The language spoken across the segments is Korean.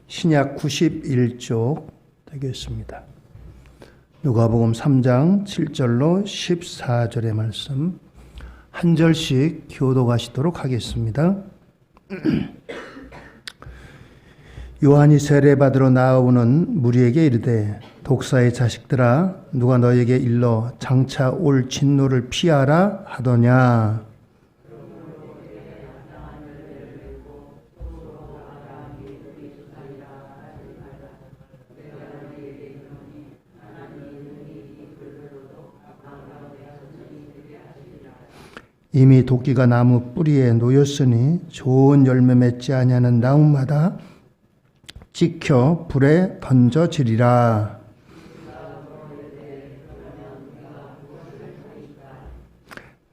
신약 91쪽 되겠습니다. 누가복음 3장 7절로 14절의 말씀 한 절씩 교독하시도록 하겠습니다. 요한이 세례받으러 나아오는 무리에게 이르되 독사의 자식들아 누가 너에게 일러 장차 올 진노를 피하라 하더냐. 이미 도끼가 나무 뿌리에 놓였으니 좋은 열매 맺지 아니하는 나무마다 찍혀 불에 던져지리라.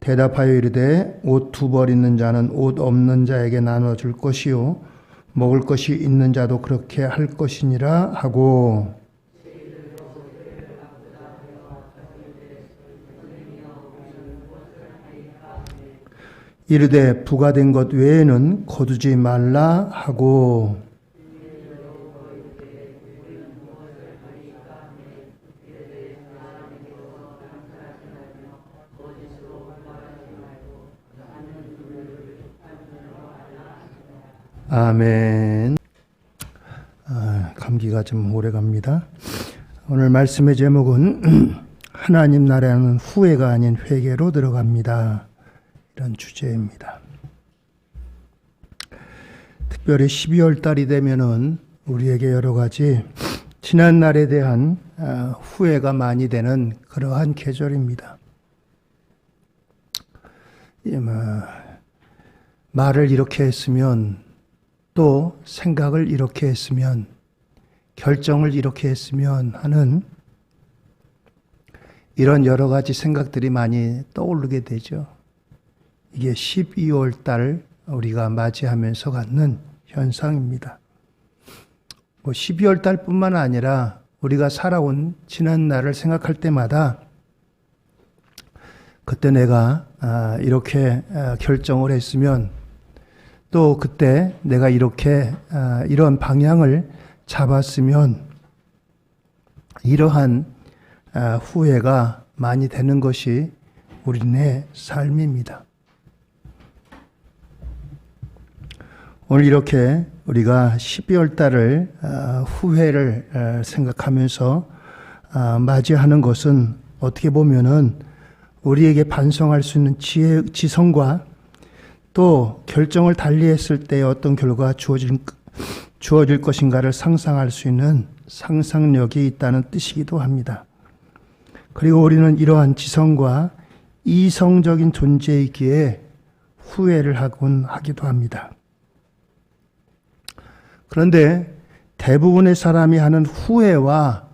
대답하여 이르되 옷 두 벌 있는 자는 옷 없는 자에게 나눠줄 것이요 먹을 것이 있는 자도 그렇게 할 것이니라 하고, 이르되 부과된 것 외에는 거두지 말라 하고, 아멘. 감기가 좀 오래 갑니다. 오늘 말씀의 제목은 하나님 나라는 후회가 아닌 회개로 들어갑니다. 이런 주제입니다. 특별히 12월 달이 되면은 우리에게 여러 가지 지난 날에 대한 후회가 많이 되는 그러한 계절입니다. 말을 이렇게 했으면, 또 생각을 이렇게 했으면, 결정을 이렇게 했으면 하는 이런 여러 가지 생각들이 많이 떠오르게 되죠. 이게 12월 달 우리가 맞이하면서 갖는 현상입니다. 12월 달뿐만 아니라 우리가 살아온 지난 날을 생각할 때마다 그때 내가 이렇게 결정을 했으면, 또 그때 내가 이렇게 이런 방향을 잡았으면, 이러한 후회가 많이 되는 것이 우리의 삶입니다. 오늘 이렇게 우리가 12월 달을 후회를 생각하면서 맞이하는 것은 어떻게 보면은 우리에게 반성할 수 있는 지성과 또 결정을 달리했을 때 어떤 결과가 주어질 것인가를 상상할 수 있는 상상력이 있다는 뜻이기도 합니다. 그리고 우리는 이러한 지성과 이성적인 존재이기에 후회를 하기도 합니다. 그런데 대부분의 사람이 하는 후회와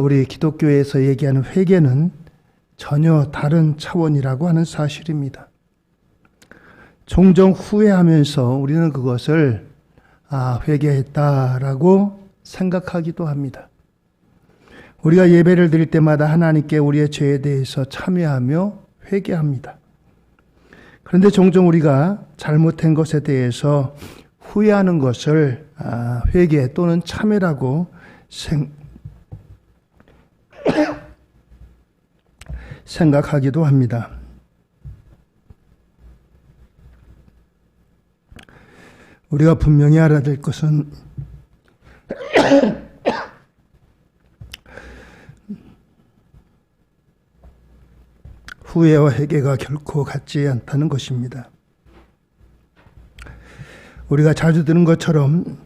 우리 기독교에서 얘기하는 회개는 전혀 다른 차원이라고 하는 사실입니다. 종종 후회하면서 우리는 그것을 회개했다라고 생각하기도 합니다. 우리가 예배를 드릴 때마다 하나님께 우리의 죄에 대해서 참회하며 회개합니다. 그런데 종종 우리가 잘못한 것에 대해서 후회하는 것을 회개 또는 참회라고 생각하기도 합니다. 우리가 분명히 알아야 될 것은 후회와 회개가 결코 같지 않다는 것입니다. 우리가 자주 듣는 것처럼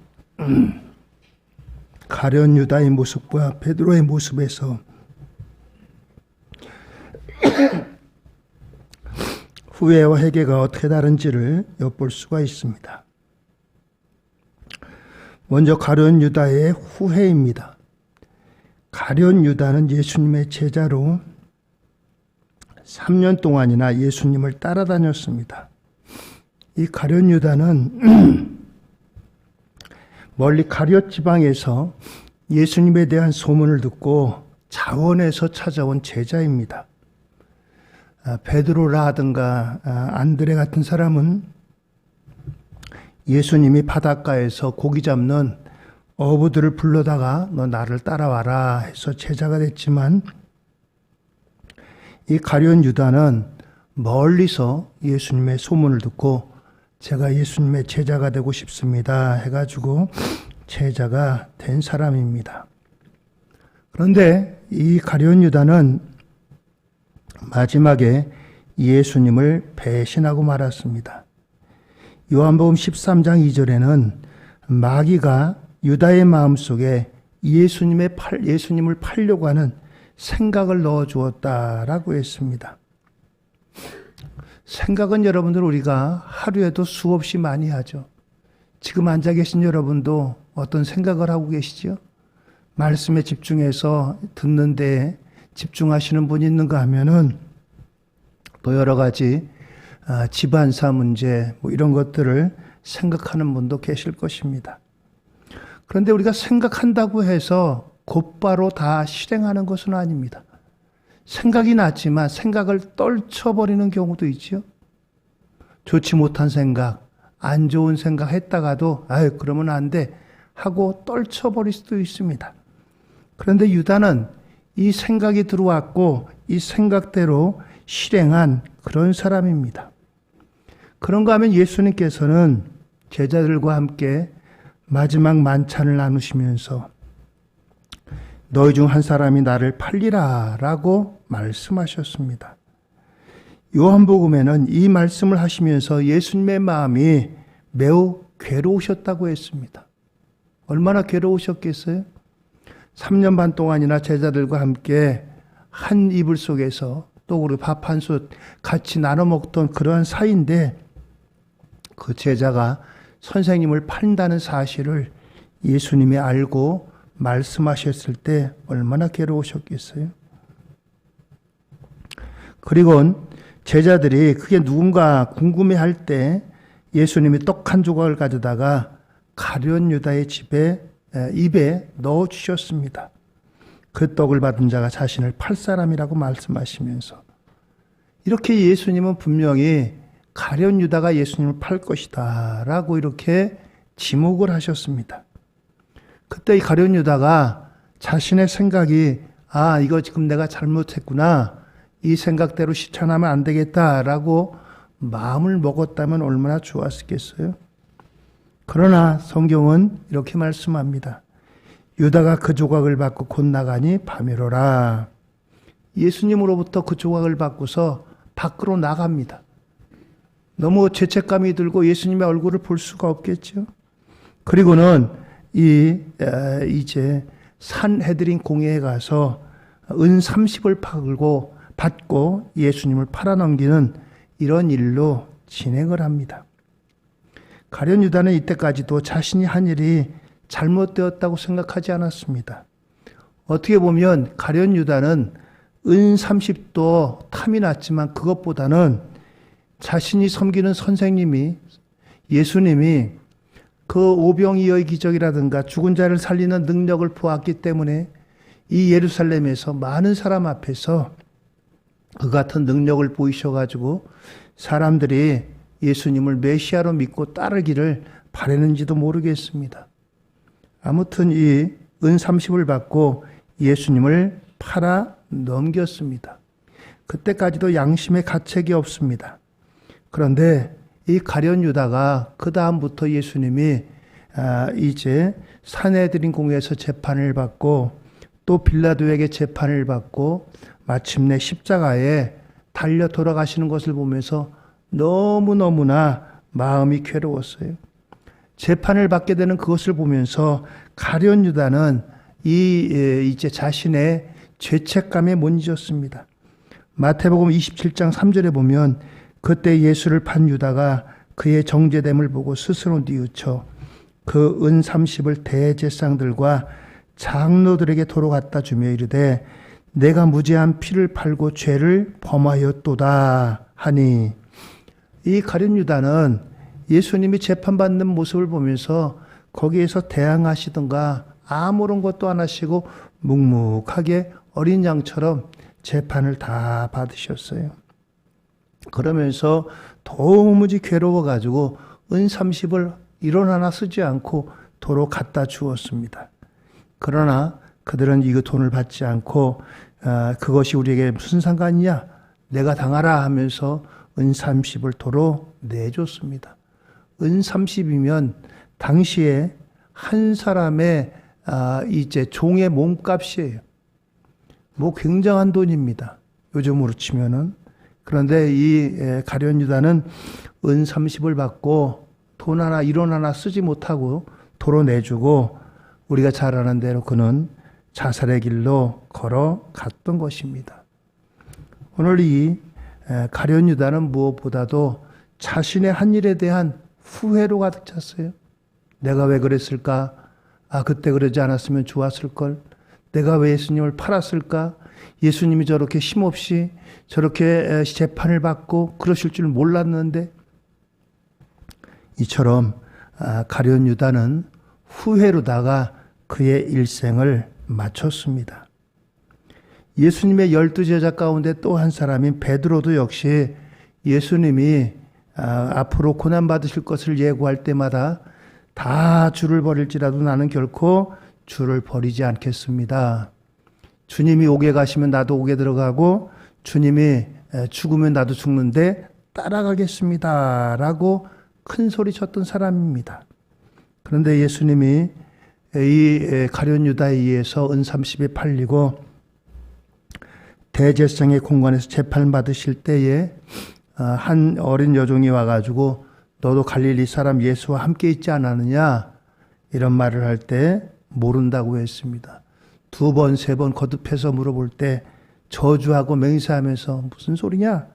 가룟 유다의 모습과 베드로의 모습에서 후회와 회개가 어떻게 다른지를 엿볼 수가 있습니다. 먼저 가룟 유다의 후회입니다. 가룟 유다는 예수님의 제자로 3년 동안이나 예수님을 따라다녔습니다. 이 가룟 유다는 멀리 가룟 지방에서 예수님에 대한 소문을 듣고 자원해서 찾아온 제자입니다. 베드로라든가 안드레 같은 사람은 예수님이 바닷가에서 고기 잡는 어부들을 불러다가 너 나를 따라와라 해서 제자가 됐지만 이 가룟 유다는 멀리서 예수님의 소문을 듣고 제가 예수님의 제자가 되고 싶습니다 해가지고 제자가 된 사람입니다. 그런데 이 가룟 유다는 마지막에 예수님을 배신하고 말았습니다. 요한복음 13장 2절에는 마귀가 유다의 마음속에 예수님을 팔려고 하는 생각을 넣어 주었다라고 했습니다. 생각은 여러분들 우리가 하루에도 수없이 많이 하죠. 지금 앉아 계신 여러분도 어떤 생각을 하고 계시죠? 말씀에 집중해서 듣는데 집중하시는 분이 있는가 하면은 또 여러 가지 집안사 문제 이런 것들을 생각하는 분도 계실 것입니다. 그런데 우리가 생각한다고 해서 곧바로 다 실행하는 것은 아닙니다. 생각이 났지만 생각을 떨쳐버리는 경우도 있죠. 좋지 못한 생각, 안 좋은 생각 했다가도 그러면 안 돼 하고 떨쳐버릴 수도 있습니다. 그런데 유다는 이 생각이 들어왔고 이 생각대로 실행한 그런 사람입니다. 그런가 하면 예수님께서는 제자들과 함께 마지막 만찬을 나누시면서 너희 중 한 사람이 나를 팔리라 라고 말씀하셨습니다. 요한복음에는 이 말씀을 하시면서 예수님의 마음이 매우 괴로우셨다고 했습니다. 얼마나 괴로우셨겠어요? 3년 반 동안이나 제자들과 함께 한 이불 속에서 또 우리 밥 한 솥 같이 나눠 먹던 그러한 사이인데 그 제자가 선생님을 판다는 사실을 예수님이 알고 말씀하셨을 때 얼마나 괴로우셨겠어요? 그리고 제자들이 그게 누군가 궁금해할 때 예수님이 떡 한 조각을 가져다가 가룟 유다의 입에 넣어주셨습니다. 그 떡을 받은 자가 자신을 팔 사람이라고 말씀하시면서 이렇게 예수님은 분명히 가룟 유다가 예수님을 팔 것이다 라고 이렇게 지목을 하셨습니다. 그때 이 가룟 유다가 자신의 생각이 이거 지금 내가 잘못했구나 이 생각대로 실천하면 안 되겠다라고 마음을 먹었다면 얼마나 좋았겠어요. 그러나 성경은 이렇게 말씀합니다. 유다가 그 조각을 받고 곧 나가니 밤이로라. 예수님으로부터 그 조각을 받고서 밖으로 나갑니다. 너무 죄책감이 들고 예수님의 얼굴을 볼 수가 없겠죠. 그리고는 이제 산헤드린 공회에 가서 은 30을 받고 예수님을 팔아넘기는 이런 일로 진행을 합니다. 가룟 유다는 이때까지도 자신이 한 일이 잘못되었다고 생각하지 않았습니다. 어떻게 보면 가룟 유다는 은 30도 탐이 났지만 그것보다는 자신이 섬기는 선생님이 예수님이 그 오병이어의 기적이라든가 죽은 자를 살리는 능력을 보았기 때문에 이 예루살렘에서 많은 사람 앞에서 그 같은 능력을 보이셔가지고 사람들이 예수님을 메시아로 믿고 따르기를 바라는지도 모르겠습니다. 아무튼 이 은 30을 받고 예수님을 팔아 넘겼습니다. 그때까지도 양심의 가책이 없습니다. 그런데 이 가룟 유다가 그 다음부터 예수님이 이제 산헤드린 공회에서 재판을 받고 또 빌라도에게 재판을 받고 마침내 십자가에 달려 돌아가시는 것을 보면서 너무너무나 마음이 괴로웠어요. 재판을 받게 되는 그것을 보면서 가룟 유다는 이제 자신의 죄책감에 못 잊었습니다. 마태복음 27장 3절에 보면 그때 예수를 판 유다가 그의 정죄됨을 보고 스스로 뉘우쳐 그 은 30을 대제사장들과 장로들에게 도로 갖다 주며 이르되 내가 무죄한 피를 팔고 죄를 범하였도다 하니 이 가룟 유다는 예수님이 재판받는 모습을 보면서 거기에서 대항하시던가 아무런 것도 안 하시고 묵묵하게 어린 양처럼 재판을 다 받으셨어요. 그러면서 도무지 괴로워가지고 은 30을 1원 하나 쓰지 않고 도로 갖다 주었습니다. 그러나 그들은 이 돈을 받지 않고 그것이 우리에게 무슨 상관이냐? 내가 당하라 하면서 은 30을 도로 내줬습니다. 은 30이면 당시에 한 사람의 이제 종의 몸값이에요. 뭐 굉장한 돈입니다. 요즘으로 치면은. 그런데 이 가룟 유다는 은 30을 받고 돈 하나, 1원 하나 쓰지 못하고 도로 내주고 우리가 잘 아는 대로 그는 자살의 길로 걸어갔던 것입니다. 오늘 이 가룟 유다는 무엇보다도 자신의 한 일에 대한 후회로 가득 찼어요. 내가 왜 그랬을까? 그때 그러지 않았으면 좋았을걸. 내가 왜 예수님을 팔았을까? 예수님이 저렇게 힘없이 저렇게 재판을 받고 그러실 줄 몰랐는데. 이처럼 가룟 유다는 후회로다가 그의 일생을 마쳤습니다. 예수님의 12제자 가운데 또 한 사람인 베드로도 역시 예수님이 앞으로 고난받으실 것을 예고할 때마다 다 주를 버릴지라도 나는 결코 주를 버리지 않겠습니다. 주님이 옥에 가시면 나도 옥에 들어가고 주님이 죽으면 나도 죽는데 따라가겠습니다. 라고 큰 소리 쳤던 사람입니다. 그런데 예수님이 이 가룟 유다에 의해서 은 30에 팔리고 대제사장의 공관에서 재판받으실 때에 한 어린 여종이 와가지고 너도 갈릴리 사람 예수와 함께 있지 않았느냐 이런 말을 할 때 모른다고 했습니다. 2번, 3번 거듭해서 물어볼 때 저주하고 맹세하면서 무슨 소리냐?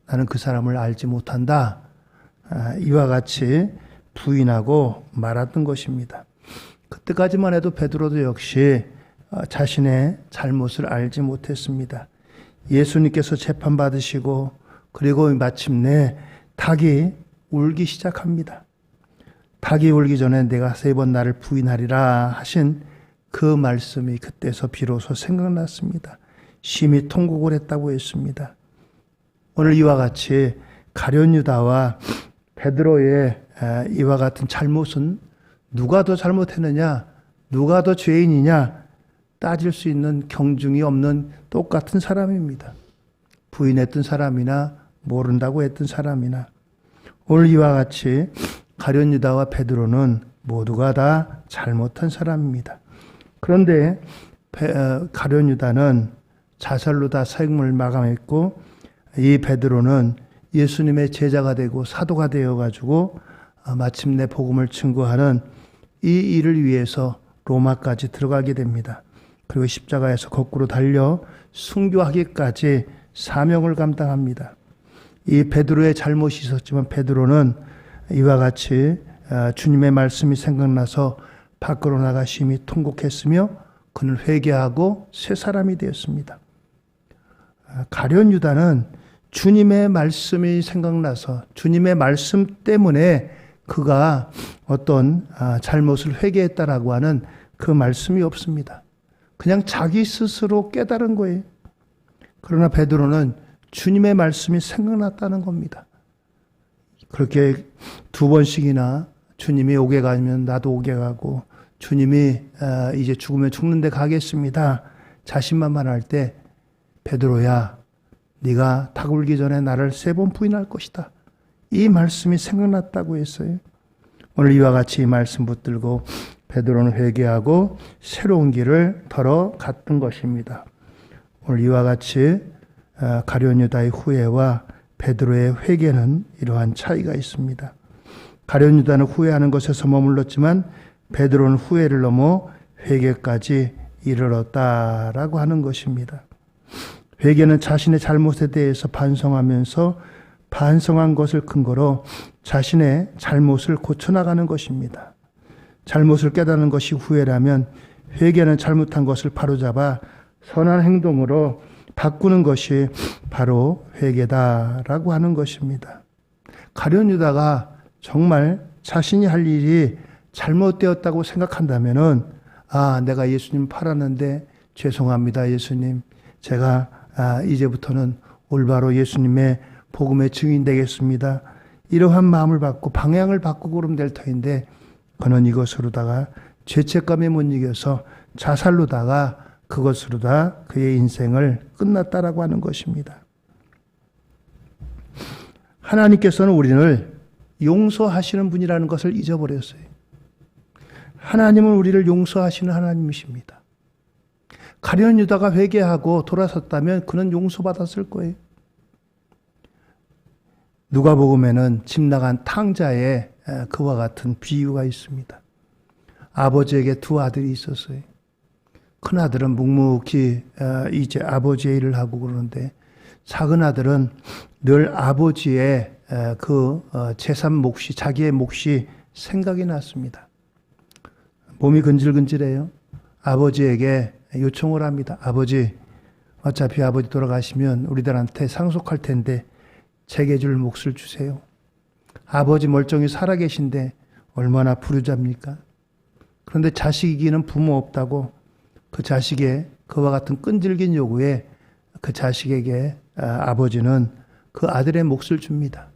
나는 그 사람을 알지 못한다. 이와 같이 부인하고 말았던 것입니다. 그때까지만 해도 베드로도 역시 자신의 잘못을 알지 못했습니다. 예수님께서 재판받으시고 그리고 마침내 닭이 울기 시작합니다. 닭이 울기 전에 내가 3번 나를 부인하리라 하신 그 말씀이 그때서 비로소 생각났습니다. 심히 통곡을 했다고 했습니다. 오늘 이와 같이 가룟 유다와 베드로의 이와 같은 잘못은 누가 더 잘못했느냐, 누가 더 죄인이냐 따질 수 있는 경중이 없는 똑같은 사람입니다. 부인했던 사람이나 모른다고 했던 사람이나 오늘 이와 같이 가룟 유다와 베드로는 모두가 다 잘못한 사람입니다. 그런데 가룟 유다는 자살로 다 생을 마감했고 이 베드로는 예수님의 제자가 되고 사도가 되어가지고 마침내 복음을 증거하는 이 일을 위해서 로마까지 들어가게 됩니다. 그리고 십자가에서 거꾸로 달려 순교하기까지 사명을 감당합니다. 이 베드로의 잘못이 있었지만 베드로는 이와 같이 주님의 말씀이 생각나서 밖으로 나가 심히 통곡했으며 그는 회개하고 새 사람이 되었습니다. 가룟 유다는 주님의 말씀이 생각나서 주님의 말씀 때문에 그가 어떤 잘못을 회개했다라고 하는 그 말씀이 없습니다. 그냥 자기 스스로 깨달은 거예요. 그러나 베드로는 주님의 말씀이 생각났다는 겁니다. 그렇게 2번씩이나 주님이 옥에 가면 나도 옥에 가고 주님이 이제 죽으면 죽는데 가겠습니다. 자신만만할 때 베드로야 네가 닭 울기 전에 나를 3번 부인할 것이다. 이 말씀이 생각났다고 했어요. 오늘 이와 같이 이 말씀 붙들고 베드로는 회개하고 새로운 길을 걸어갔던 것입니다. 오늘 이와 같이 가룟 유다의 후회와 베드로의 회개는 이러한 차이가 있습니다. 가룟 유다는 후회하는 것에서 머물렀지만 베드로는 후회를 넘어 회개까지 이르렀다라고 하는 것입니다. 회개는 자신의 잘못에 대해서 반성하면서 반성한 것을 근거로 자신의 잘못을 고쳐나가는 것입니다. 잘못을 깨닫는 것이 후회라면 회개는 잘못한 것을 바로잡아 선한 행동으로 바꾸는 것이 바로 회개다라고 하는 것입니다. 가룟 유다가 정말 자신이 할 일이 잘못되었다고 생각한다면은 내가 예수님 팔았는데 죄송합니다 예수님. 제가 이제부터는 올바로 예수님의 복음의 증인 되겠습니다. 이러한 마음을 받고 방향을 바꾸고 그러면 될 터인데 그는 이것으로다가 죄책감에 못 이겨서 자살로다가 그것으로다 그의 인생을 끝났다라고 하는 것입니다. 하나님께서는 우리를 용서하시는 분이라는 것을 잊어버렸어요. 하나님은 우리를 용서하시는 하나님이십니다. 가룟 유다가 회개하고 돌아섰다면 그는 용서받았을 거예요. 누가복음에는 집 나간 탕자의 그와 같은 비유가 있습니다. 아버지에게 두 아들이 있었어요. 큰 아들은 묵묵히 이제 아버지의 일을 하고 그러는데 작은 아들은 늘 아버지의 그 재산 몫이, 자기의 몫이 생각이 났습니다. 몸이 근질근질해요. 아버지에게 요청을 합니다. 아버지, 어차피 아버지 돌아가시면 우리들한테 상속할 텐데 제게 줄 몫을 주세요. 아버지 멀쩡히 살아계신데 얼마나 부르잡니까? 그런데 자식이기는 부모 없다고 그 자식의 그와 같은 끈질긴 요구에 그 자식에게 아버지는 그 아들의 몫을 줍니다.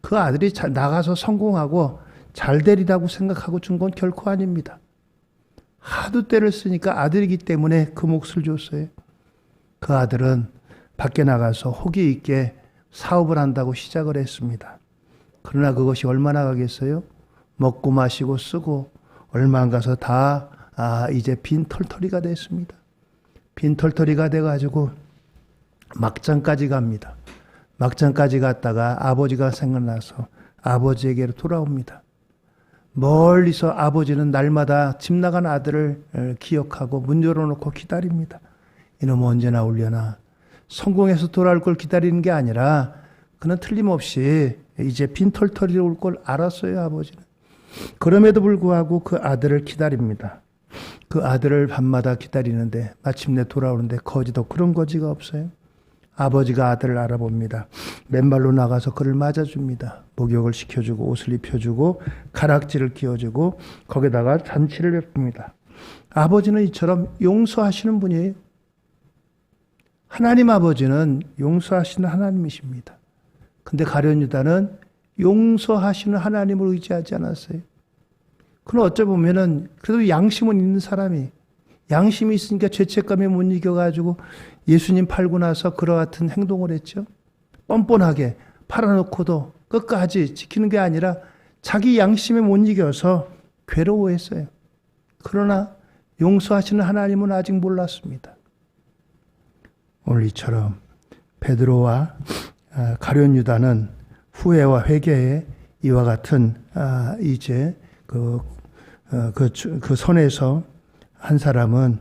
그 아들이 나가서 성공하고 잘 되리라고 생각하고 준 건 결코 아닙니다. 하도 때를 쓰니까 아들이기 때문에 그 몫을 줬어요. 그 아들은 밖에 나가서 호기 있게 사업을 한다고 시작을 했습니다. 그러나 그것이 얼마나 가겠어요? 먹고 마시고 쓰고 얼마 안 가서 다 이제 빈털터리가 됐습니다. 빈털터리가 돼가지고 막장까지 갑니다. 막장까지 갔다가 아버지가 생각나서 아버지에게로 돌아옵니다. 멀리서 아버지는 날마다 집 나간 아들을 기억하고 문 열어놓고 기다립니다. 이놈 언제 나오려나. 성공해서 돌아올 걸 기다리는 게 아니라 그는 틀림없이 이제 빈털터리로 올 걸 알았어요, 아버지는. 그럼에도 불구하고 그 아들을 기다립니다. 그 아들을 밤마다 기다리는데 마침내 돌아오는데 거지도 그런 거지가 없어요. 아버지가 아들을 알아봅니다. 맨발로 나가서 그를 맞아줍니다. 목욕을 시켜주고 옷을 입혀주고 가락지를 끼워주고 거기다가 잔치를 베풉니다. 아버지는 이처럼 용서하시는 분이에요. 하나님 아버지는 용서하시는 하나님이십니다. 근데 가룟 유다는 용서하시는 하나님을 의지하지 않았어요. 그는 어찌 보면은 그래도 양심은 있는 사람이, 양심이 있으니까 죄책감에 못 이겨가지고 예수님 팔고 나서 그와 같은 행동을 했죠. 뻔뻔하게 팔아놓고도 끝까지 지키는 게 아니라 자기 양심에 못 이겨서 괴로워했어요. 그러나 용서하시는 하나님은 아직 몰랐습니다. 오늘 이처럼 베드로와 가룟 유다는 후회와 회개에 이와 같은 이제 그 선에서 한 사람은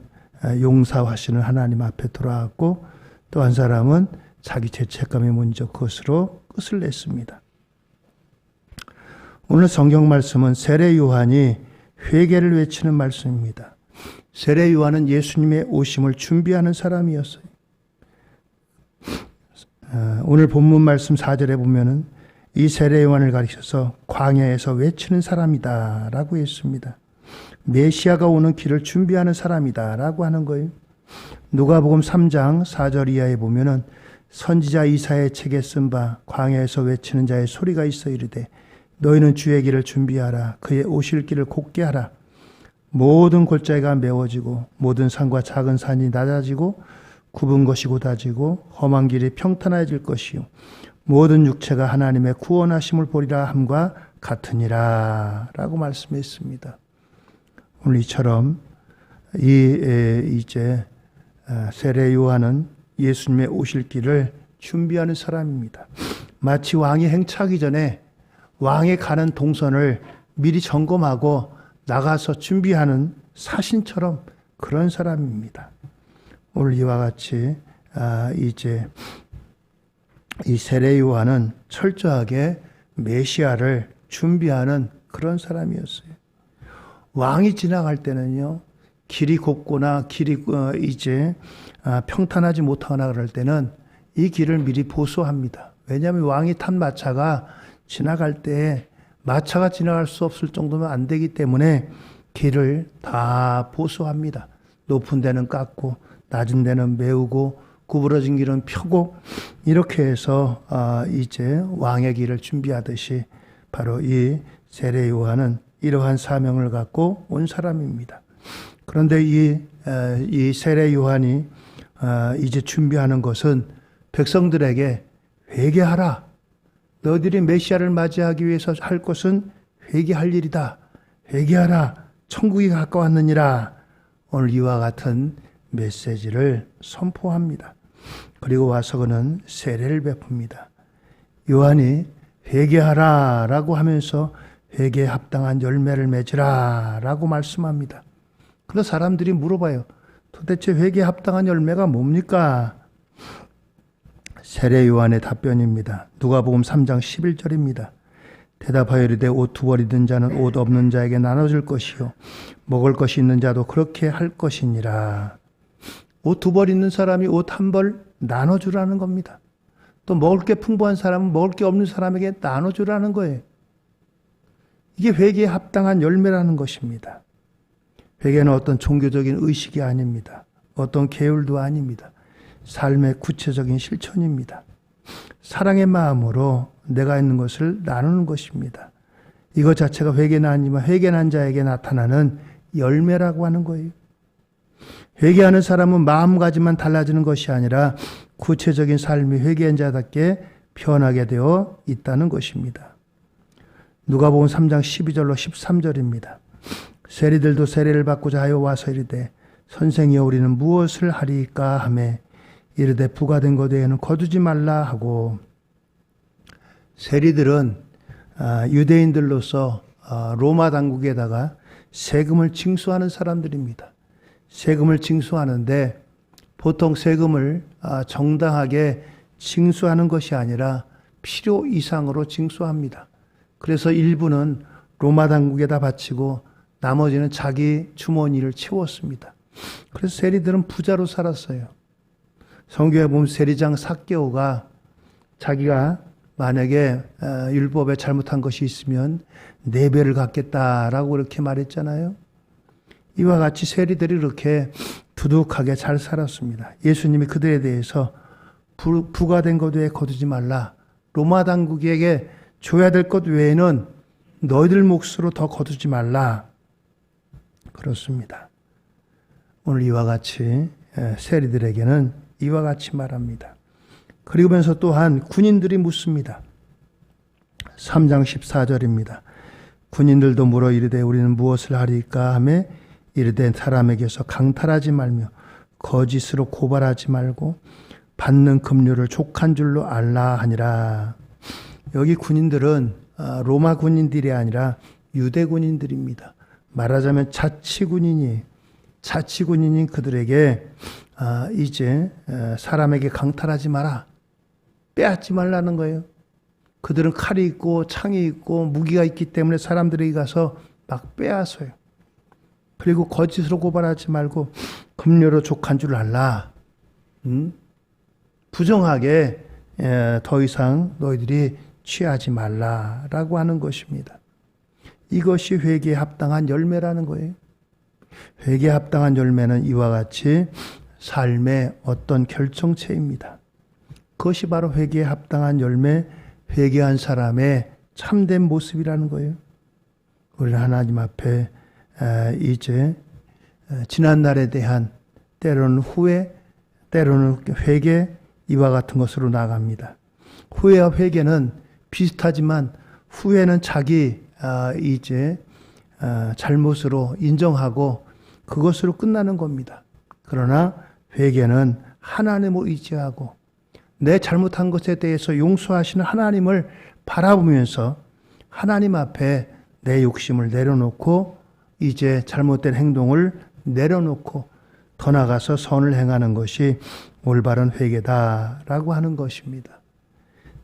용서하시는 하나님 앞에 돌아왔고 또 한 사람은 자기 죄책감에 먼저 그것으로 끝을 냈습니다. 오늘 성경 말씀은 세례 요한이 회개를 외치는 말씀입니다. 세례 요한은 예수님의 오심을 준비하는 사람이었어요. 오늘 본문 말씀 4절에 보면은 이 세례 요한을 가리켜서 광야에서 외치는 사람이다 라고 했습니다. 메시아가 오는 길을 준비하는 사람이다 라고 하는 거예요. 누가복음 3장 4절 이하에 보면은 선지자 이사야의 책에 쓴 바 광야에서 외치는 자의 소리가 있어 이르되 너희는 주의 길을 준비하라. 그의 오실 길을 곧게 하라. 모든 골짜기가 메워지고 모든 산과 작은 산이 낮아지고 굽은 것이 곧아지고 험한 길이 평탄해질 것이요 모든 육체가 하나님의 구원하심을 보리라 함과 같으니라 라고 말씀했습니다. 오늘 이처럼 이제 세례 요한은 예수님의 오실 길을 준비하는 사람입니다. 마치 왕이 행차하기 전에 왕이 가는 동선을 미리 점검하고 나가서 준비하는 사신처럼 그런 사람입니다. 오늘 이와 같이 이제 이 세례 요한은 철저하게 메시아를 준비하는 그런 사람이었어요. 왕이 지나갈 때는요, 길이 곱거나 길이 이제 평탄하지 못하거나 그럴 때는 이 길을 미리 보수합니다. 왜냐하면 왕이 탄 마차가 지나갈 때 마차가 지나갈 수 없을 정도면 안 되기 때문에 길을 다 보수합니다. 높은 데는 깎고 낮은 데는 메우고 구부러진 길은 펴고 이렇게 해서 이제 왕의 길을 준비하듯이 바로 이 세례 요한은 이러한 사명을 갖고 온 사람입니다. 그런데 이 세례 요한이 이제 준비하는 것은 백성들에게 회개하라. 너희들이 메시아를 맞이하기 위해서 할 것은 회개할 일이다. 회개하라. 천국이 가까웠느니라. 오늘 이와 같은 메시지를 선포합니다. 그리고 와서 그는 세례를 베풉니다. 요한이 회개하라 라고 하면서 회개에 합당한 열매를 맺으라 라고 말씀합니다. 그래서 사람들이 물어봐요. 도대체 회개에 합당한 열매가 뭡니까? 세례 요한의 답변입니다. 누가복음 3장 11절입니다. 대답하여 이르되 옷 두 벌 있는 자는 옷 없는 자에게 나눠줄 것이요 먹을 것이 있는 자도 그렇게 할 것이니라. 옷 두 벌 있는 사람이 옷 한 벌 나눠주라는 겁니다. 또 먹을 게 풍부한 사람은 먹을 게 없는 사람에게 나눠주라는 거예요. 이게 회개에 합당한 열매라는 것입니다. 회개는 어떤 종교적인 의식이 아닙니다. 어떤 계율도 아닙니다. 삶의 구체적인 실천입니다. 사랑의 마음으로 내가 있는 것을 나누는 것입니다. 이것 자체가 회개는 아니지만 회개한 자에게 나타나는 열매라고 하는 거예요. 회개하는 사람은 마음가짐만 달라지는 것이 아니라 구체적인 삶이 회개한 자답게 변하게 되어 있다는 것입니다. 누가복음 3장 12절로 13절입니다. 세리들도 세례를 받고자 하여 와서 이르되 선생이여 우리는 무엇을 하리까 하매 이르되 부과된 것 외에는 거두지 말라 하고. 세리들은 유대인들로서 로마 당국에다가 세금을 징수하는 사람들입니다. 세금을 징수하는데 보통 세금을 정당하게 징수하는 것이 아니라 필요 이상으로 징수합니다. 그래서 일부는 로마 당국에다 바치고 나머지는 자기 주머니를 채웠습니다. 그래서 세리들은 부자로 살았어요. 성경에 보면 세리장 삭개오가 자기가 만약에 율법에 잘못한 것이 있으면 4배를 갚겠다라고 그렇게 말했잖아요. 이와 같이 세리들이 이렇게 두둑하게 잘 살았습니다. 예수님이 그들에 대해서 부과된 것 외에 거두지 말라. 로마 당국에게 줘야 될 것 외에는 너희들 몫으로 더 거두지 말라. 그렇습니다. 오늘 이와 같이 세리들에게는 이와 같이 말합니다. 그리고면서 또한 군인들이 묻습니다. 3장 14절입니다. 군인들도 물어 이르되 우리는 무엇을 하리까 하며 이르되 사람에게서 강탈하지 말며 거짓으로 고발하지 말고 받는 급료를 족한 줄로 알라 하니라. 여기 군인들은 로마 군인들이 아니라 유대 군인들입니다. 말하자면 자치군인인 그들에게 이제 사람에게 강탈하지 마라. 빼앗지 말라는 거예요. 그들은 칼이 있고 창이 있고 무기가 있기 때문에 사람들에게 가서 막 빼앗아요. 그리고 거짓으로 고발하지 말고 급료로 족한 줄 알라. 부정하게 더 이상 너희들이 취하지 말라라고 하는 것입니다. 이것이 회개에 합당한 열매라는 거예요. 회개에 합당한 열매는 이와 같이 삶의 어떤 결정체입니다. 그것이 바로 회개에 합당한 열매, 회개한 사람의 참된 모습이라는 거예요. 우리는 하나님 앞에 이제 지난 날에 대한 때로는 후회, 때로는 회개, 이와 같은 것으로 나갑니다. 후회와 회개는 비슷하지만 후회는 자기 이제 잘못으로 인정하고 그것으로 끝나는 겁니다. 그러나 회개는 하나님을 의지하고 내 잘못한 것에 대해서 용서하시는 하나님을 바라보면서 하나님 앞에 내 욕심을 내려놓고 이제 잘못된 행동을 내려놓고 더 나아가서 선을 행하는 것이 올바른 회개다라고 하는 것입니다.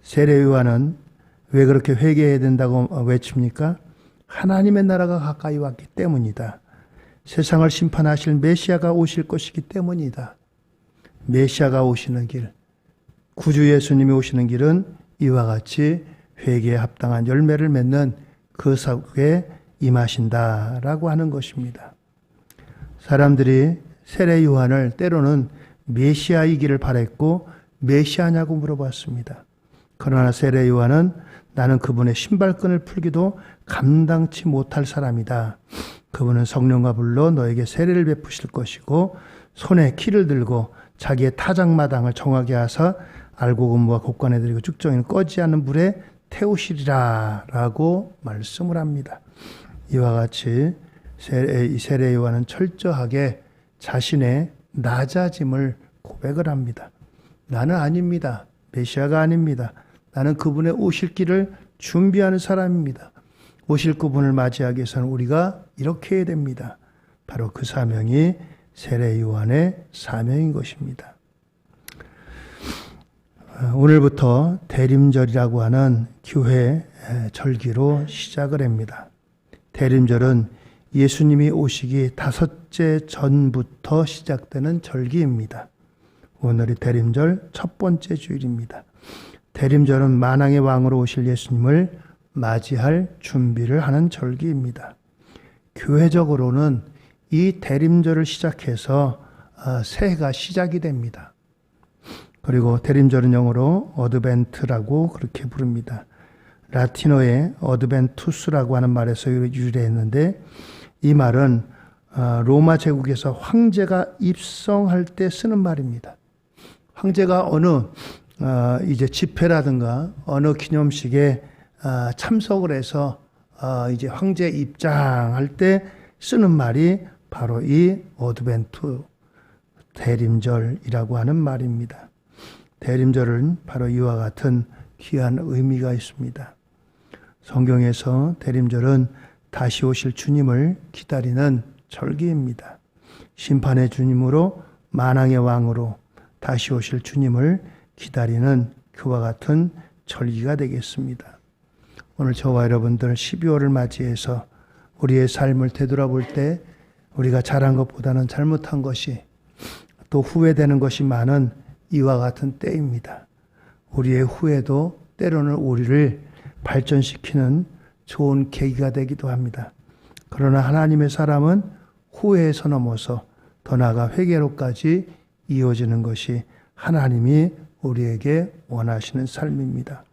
세례 요한은 왜 그렇게 회개해야 된다고 외칩니까? 하나님의 나라가 가까이 왔기 때문이다. 세상을 심판하실 메시아가 오실 것이기 때문이다. 메시아가 오시는 길, 구주 예수님이 오시는 길은 이와 같이 회개에 합당한 열매를 맺는 그 속에 임하신다라고 하는 것입니다. 사람들이 세례 요한을 때로는 메시아이기를 바랬고 메시아냐고 물어봤습니다. 그러나 세례 요한은 나는 그분의 신발끈을 풀기도 감당치 못할 사람이다. 그분은 성령과 불로 너에게 세례를 베푸실 것이고 손에 키를 들고 자기의 타작마당을 정하게 하사 알고 근무와 곡간에 들이고 쭉정이는 꺼지지 않는 불에 태우시리라 라고 말씀을 합니다. 이와 같이 세례 요한은 철저하게 자신의 낮아짐을 고백을 합니다. 나는 아닙니다. 메시아가 아닙니다. 나는 그분의 오실 길을 준비하는 사람입니다. 오실 그분을 맞이하기 위해서는 우리가 이렇게 해야 됩니다. 바로 그 사명이 세례 요한의 사명인 것입니다. 오늘부터 대림절이라고 하는 교회 절기로 시작을 합니다. 대림절은 예수님이 오시기 5째 전부터 시작되는 절기입니다. 오늘이 대림절 첫 번째 주일입니다. 대림절은 만왕의 왕으로 오실 예수님을 맞이할 준비를 하는 절기입니다. 교회적으로는 이 대림절을 시작해서 새해가 시작이 됩니다. 그리고 대림절은 영어로 어드벤트라고 그렇게 부릅니다. 라틴어의 어드벤투스라고 하는 말에서 유래했는데 이 말은 로마 제국에서 황제가 입성할 때 쓰는 말입니다. 황제가 어느 이제 집회라든가 어느 기념식에 참석을 해서 이제 황제 입장할 때 쓰는 말이 바로 이 어드벤투 대림절이라고 하는 말입니다. 대림절은 바로 이와 같은 귀한 의미가 있습니다. 성경에서 대림절은 다시 오실 주님을 기다리는 절기입니다. 심판의 주님으로 만왕의 왕으로 다시 오실 주님을 기다리는 그와 같은 절기가 되겠습니다. 오늘 저와 여러분들 12월을 맞이해서 우리의 삶을 되돌아볼 때 우리가 잘한 것보다는 잘못한 것이 또 후회되는 것이 많은 이와 같은 때입니다. 우리의 후회도 때로는 우리를 발전시키는 좋은 계기가 되기도 합니다. 그러나 하나님의 사람은 후회에서 넘어서 더 나아가 회개로까지 이어지는 것이 하나님이 우리에게 원하시는 삶입니다.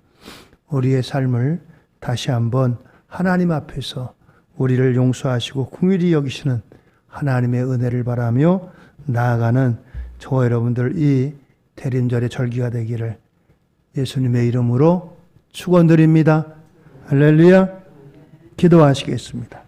우리의 삶을 다시 한번 하나님 앞에서 우리를 용서하시고 긍휼히 여기시는 하나님의 은혜를 바라며 나아가는 저와 여러분들 이 대림절의 절기가 되기를 예수님의 이름으로 축원드립니다. 할렐루야. 기도하시겠습니다.